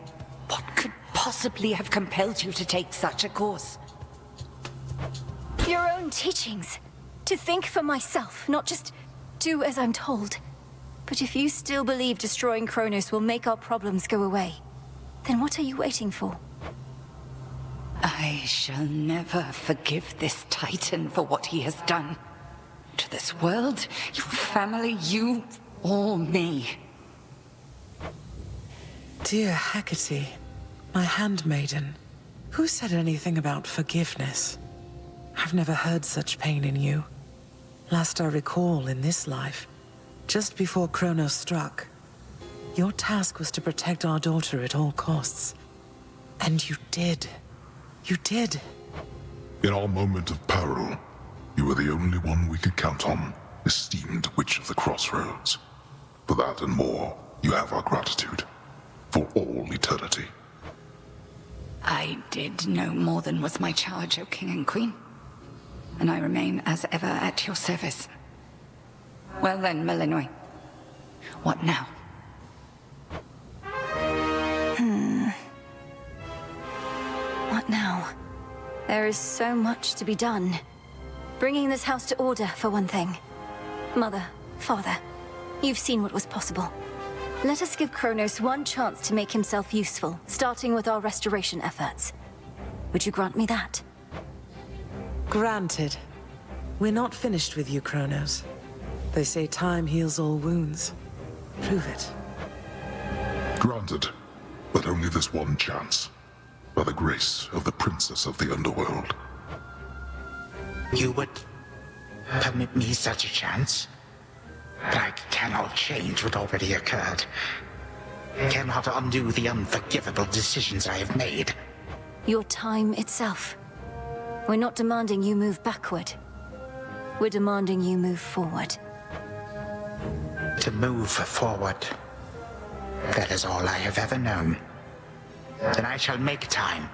what could possibly have compelled you to take such a course? Your own teachings. To think for myself, not just do as I'm told. But if you still believe destroying Kronos will make our problems go away, then what are you waiting for? I shall never forgive this Titan for what he has done. To this world, your family, you, or me. Dear Hecate, my handmaiden, who said anything about forgiveness? I've never heard such pain in you. Last I recall in this life, just before Kronos struck, your task was to protect our daughter at all costs. And you did. You did. In our moment of peril, you were the only one we could count on, esteemed Witch of the Crossroads. For that and more, you have our gratitude. For all eternity. I did no more than was my charge, O King and Queen. And I remain as ever at your service. Well then, Malinois. What now? What now? There is so much to be done. Bringing this house to order, for one thing. Mother, father, you've seen what was possible. Let us give Kronos one chance to make himself useful, starting with our restoration efforts. Would you grant me that? Granted. We're not finished with you, Kronos. They say time heals all wounds. Prove it. Granted, but only this one chance. By the grace of the Princess of the Underworld. You would permit me such a chance? But I cannot change what already occurred. Cannot undo the unforgivable decisions I have made. Your time itself. We're not demanding you move backward. We're demanding you move forward. To move forward. That is all I have ever known. Then I shall make time.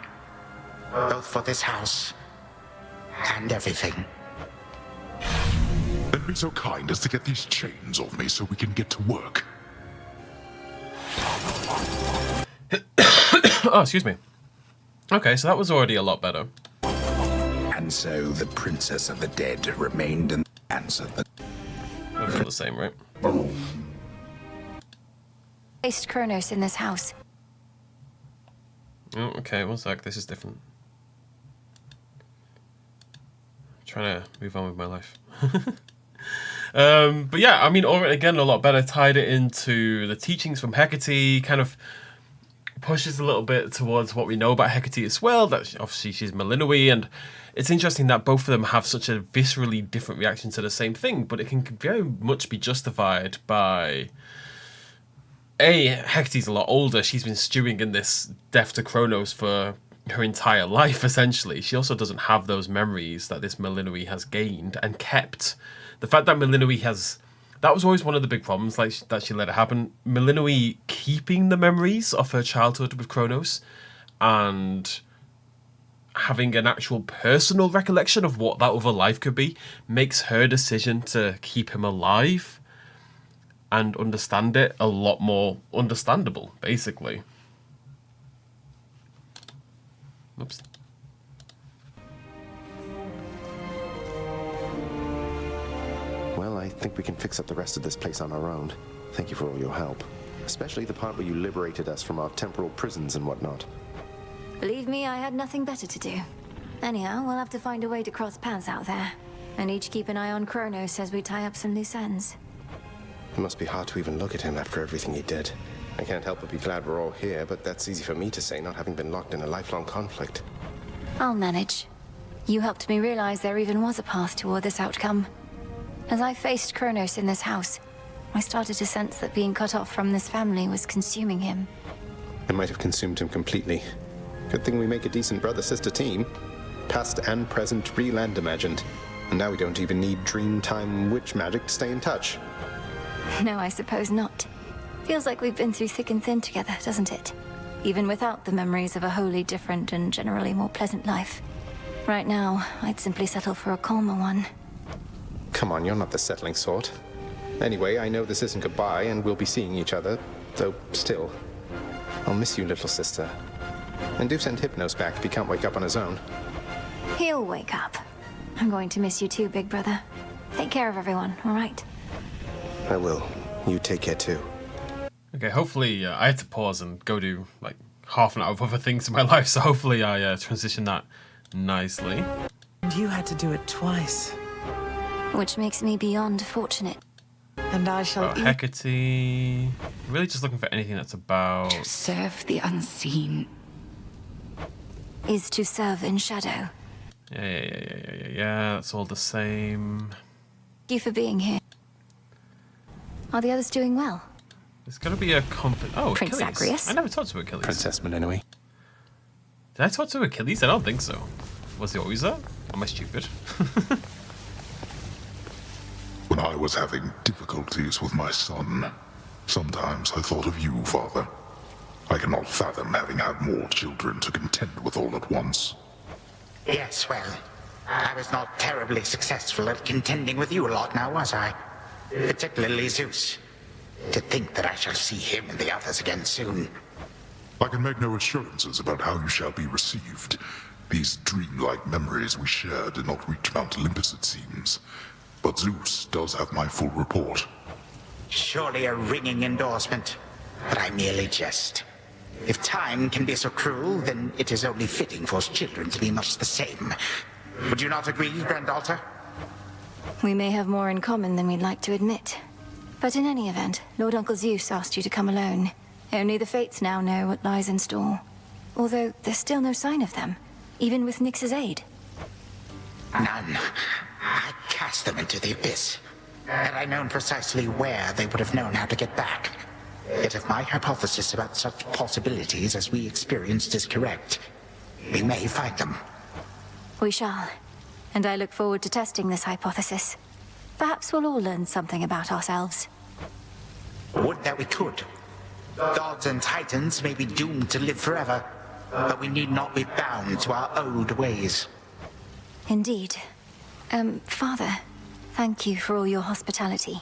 Both for this house and everything. Then be so kind as to get these chains off me so we can get to work. Oh, excuse me. Okay, so that was already a lot better. And so the Princess of the Dead remained and answered the... Those are the same, right? Placed Kronos in this house. Oh, okay, one sec, this is different. I'm trying to move on with my life. But yeah, I mean, again, a lot better. Tied it into the teachings from Hecate, kind of pushes a little bit towards what we know about Hecate as well, that obviously she's Malinois, and it's interesting that both of them have such a viscerally different reaction to the same thing, but it can very much be justified by... Hecate's a lot older. She's been stewing in this death to Kronos for her entire life, essentially. She also doesn't have those memories that this Malinois has gained and kept. The fact that Malinois has... That was always one of the big problems that she let it happen. Malinois keeping the memories of her childhood with Kronos and having an actual personal recollection of what that other life could be makes her decision to keep him alive and understand it a lot more understandable, basically. Oops. Well, I think we can fix up the rest of this place on our own. Thank you for all your help. Especially the part where you liberated us from our temporal prisons and whatnot. Believe me, I had nothing better to do. Anyhow, we'll have to find a way to cross paths out there. And each keep an eye on Kronos as we tie up some loose ends. It must be hard to even look at him after everything he did. I can't help but be glad we're all here, but that's easy for me to say, not having been locked in a lifelong conflict. I'll manage. You helped me realize there even was a path toward this outcome. As I faced Kronos in this house, I started to sense that being cut off from this family was consuming him. It might have consumed him completely. Good thing we make a decent brother-sister team. Past and present, real and imagined. And now we don't even need Dreamtime witch magic to stay in touch. No, I suppose not. Feels like we've been through thick and thin together, doesn't it? Even without the memories of a wholly different and generally more pleasant life. Right now, I'd simply settle for a calmer one. Come on, you're not the settling sort. Anyway, I know this isn't goodbye, and we'll be seeing each other, though still. I'll miss you, little sister. And do send Hypnos back if he can't wake up on his own. He'll wake up. I'm going to miss you too, big brother. Take care of everyone, all right? I will. You take care too. Okay, hopefully I had to pause and go do like half an hour of other things in my life, so hopefully I transition that nicely. And you had to do it twice. Which makes me beyond fortunate. And I shall eat... Hecate... Really just looking for anything that's about... To serve the unseen. Is to serve in shadow. Yeah, that's all the same. Thank you for being here. Are the others doing well? There's got to be a conflict. Oh, Prince Achilles. Zagreus? I never talked to Achilles. Princess Malinois. Did I talk to Achilles? I don't think so. Was he always there? Am I stupid? When I was having difficulties with my son, sometimes I thought of you, Father. I cannot fathom having had more children to contend with all at once. Yes, well, I was not terribly successful at contending with you a lot now, was I? Particularly Zeus. To think that I shall see him and the others again soon. I can make no assurances about how you shall be received. These dreamlike memories we share did not reach Mount Olympus, it seems. But Zeus does have my full report. Surely a ringing endorsement, but I merely jest. If time can be so cruel, then it is only fitting for children to be much the same. Would you not agree, granddaughter? We may have more in common than we'd like to admit. But in any event, Lord Uncle Zeus asked you to come alone. Only the Fates now know what lies in store. Although there's still no sign of them, even with Nyx's aid. None. I cast them into the abyss. Had I known precisely where, they would have known how to get back. Yet if my hypothesis about such possibilities as we experienced is correct, we may find them. We shall. And I look forward to testing this hypothesis. Perhaps we'll all learn something about ourselves. Would that we could. Gods and titans may be doomed to live forever, but we need not be bound to our old ways. Indeed. Father, thank you for all your hospitality.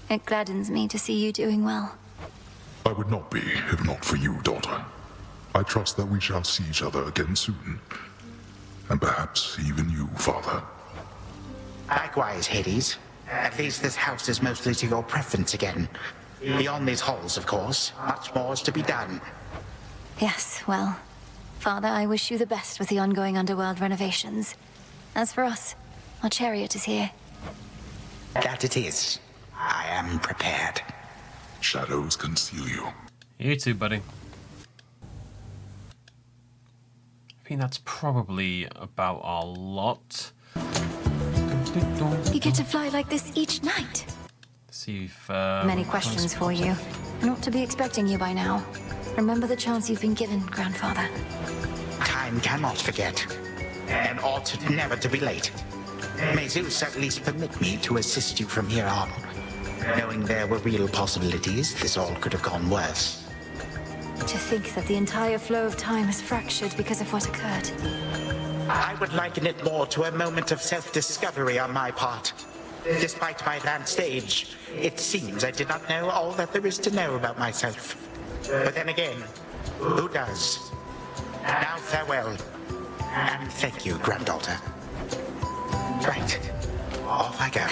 It gladdens me to see you doing well. I would not be, if not for you, daughter. I trust that we shall see each other again soon. And perhaps even you, Father. Likewise, Hades. At least this house is mostly to your preference again. Beyond these halls, of course, much more is to be done. Yes, well, Father, I wish you the best with the ongoing Underworld renovations. As for us, our chariot is here. That it is. I am prepared. Shadows conceal you. You too, buddy. I think that's probably about our lot. You get to fly like this each night. See if Many questions for you. I ought to be expecting you by now. Remember the chance you've been given, Grandfather. Time cannot forget, and ought never to be late. May Zeus at least permit me to assist you from here on. Knowing there were real possibilities, this all could have gone worse. To think that the entire flow of time is fractured because of what occurred. I would liken it more to a moment of self-discovery on my part. Despite my advanced age, it seems I did not know all that there is to know about myself. But then again, who does? Now farewell, and thank you, granddaughter. Right, off I go.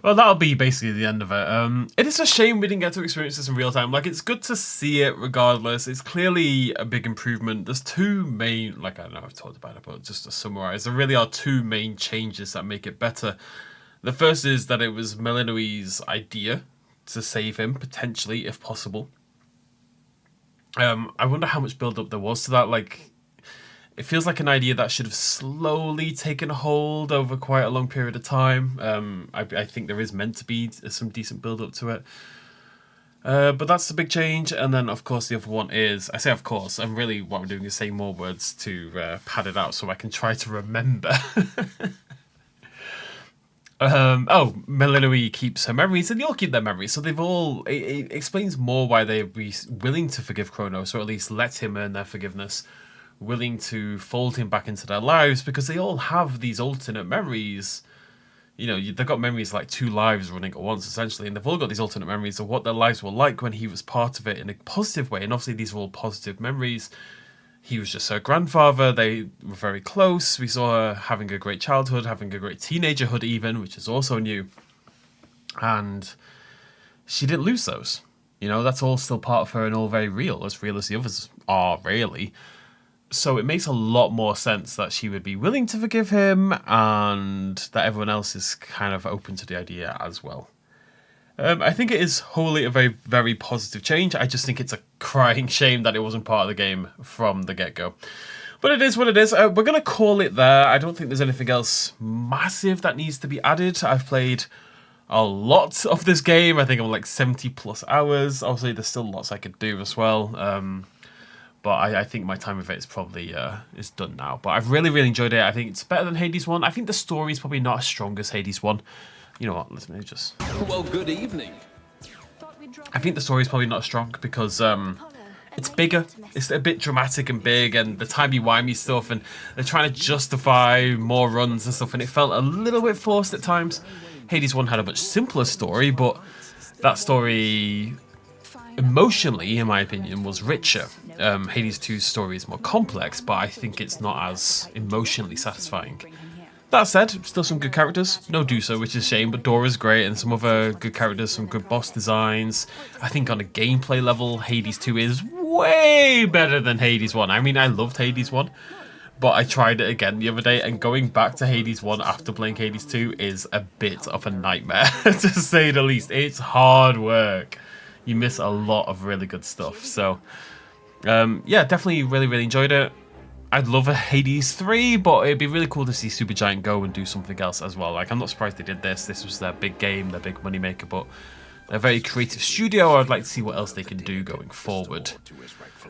Well, that'll be basically the end of it. It is a shame we didn't get to experience this in real time. Like, it's good to see it regardless. It's clearly a big improvement. There's two main, like, I know I've talked about it, but just to summarize, there really are two main changes that make it better. The first is that it was Melinoe's idea to save him, potentially, if possible. I wonder how much build-up there was to that. Like, it feels like an idea that should have slowly taken hold over quite a long period of time. I think there is meant to be some decent build-up to it. But that's the big change. And then, of course, the other one is... I say, of course, and really what I'm doing is saying more words to pad it out so I can try to remember. Melinoe keeps her memories, and they all keep their memories. So they've all... It explains more why they'd be willing to forgive Kronos, or at least let him earn their forgiveness. Willing to fold him back into their lives, because they all have these alternate memories. You know, they've got memories like two lives running at once, essentially, and they've all got these alternate memories of what their lives were like when he was part of it in a positive way. And obviously these are all positive memories. He was just her grandfather. They were very close. We saw her having a great childhood, having a great teenagerhood even, which is also new. And she didn't lose those. You know, that's all still part of her and all very real as the others are, really. So it makes a lot more sense that she would be willing to forgive him, and that everyone else is kind of open to the idea as well. I think it is wholly a very, very positive change. I just think it's a crying shame that it wasn't part of the game from the get-go. But it is what it is. We're going to call it there. I don't think there's anything else massive that needs to be added. I've played a lot of this game. I think I'm like 70 plus hours. Obviously, there's still lots I could do as well. But I think my time with it is probably is done now. But I've really, really enjoyed it. I think it's better than Hades 1. I think the story is probably not as strong as Hades 1. You know what? Let me just... Well, good evening. I think the story is probably not strong because it's bigger. It's a bit dramatic and big, and the timey-wimey stuff, and they're trying to justify more runs and stuff, and it felt a little bit forced at times. Hades 1 had a much simpler story, but that story... emotionally, in my opinion, was richer. Hades 2's story is more complex, but I think it's not as emotionally satisfying. That said, still some good characters. No Dusa, which is a shame, but Dora's great, and some other good characters, some good boss designs. I think on a gameplay level, Hades 2 is way better than Hades 1. I mean, I loved Hades 1, but I tried it again the other day, and going back to Hades 1 after playing Hades 2 is a bit of a nightmare, to say the least. It's hard work. You miss a lot of really good stuff. So, yeah, definitely really, really enjoyed it. I'd love a Hades 3, but it'd be really cool to see Supergiant go and do something else as well. Like, I'm not surprised they did this. This was their big game, their big moneymaker, but they're a very creative studio. I'd like to see what else they can do going forward.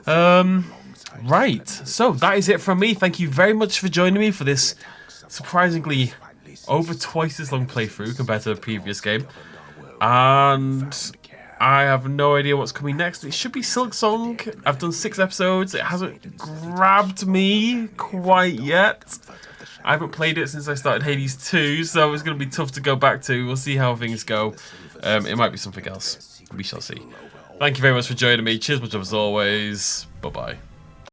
Right, so that is it from me. Thank you very much for joining me for this surprisingly over twice as long playthrough compared to the previous game. And I have no idea what's coming next. It should be Silksong. I've done 6 episodes. It hasn't grabbed me quite yet. I haven't played it since I started Hades 2, so it's going to be tough to go back to. We'll see how things go. It might be something else. We shall see. Thank you very much for joining me. Cheers much as always. Bye-bye.